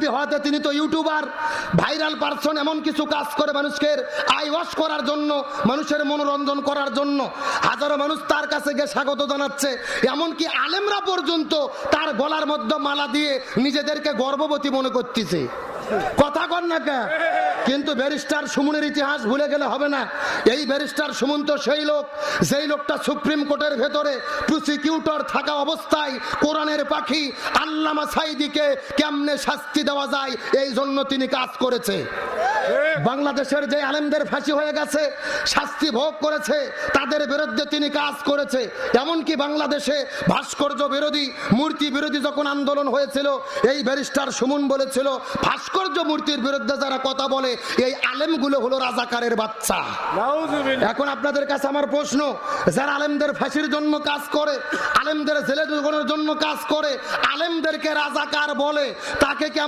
মুরব্বী হওয়াতে তিনি তো ইউটিউবার, ভাইরাল পারসন, এমন কিছু কাজ করে মানুষকে আই ওয়াশ করার জন্য, মানুষের মনোরঞ্জন করার জন্য। হাজারো মানুষ তার কাছে গিয়ে স্বাগত জানাচ্ছে, এমনকি আলেমরা পর্যন্ত তার গলার মধ্যে মালা দিয়ে নিজেদেরকে গর্ভবতী মনে করতেছে। কথা কন না কে? কিন্তু ব্যারিস্টার সুমনের ইতিহাস ভুলে গেলে হবে না। এই ব্যারিস্টার সুমন তো সেই লোক, যেই লোকটা সুপ্রিম কোর্টের ভেতরে প্রসিকিউটর থাকা অবস্থায় কোরআনের পাখি আল্লামা সাঈদীকে কেমনে শাস্তি দেওয়া যায় এই জন্য তিনি কাজ করেছে। বাংলাদেশের যে আলেমদের ফাঁসি হয়ে গেছে, শাস্তি ভোগ করেছে, তাদের বিরুদ্ধে তিনি কাজ করেছে। এমনকি বাংলাদেশে ভাস্কর্য বিরোধী, মূর্তি বিরোধী যখন আন্দোলন হয়েছিল, এই ব্যারিস্টার সুমন বলেছিল ভাস্কর্য মূর্তির বিরুদ্ধে যারা কথা বলে এই আলেমগুলো হলো রাজাকারের বাচ্চা। এখন আপনাদের কাছে আমার প্রশ্ন, যারা আলেমদের ফাঁসির জন্য কাজ করে, আলেমদের জেলে ঢোকানোর জন্য কাজ করে, আলেমদেরকে রাজাকার বলে, তাকে কি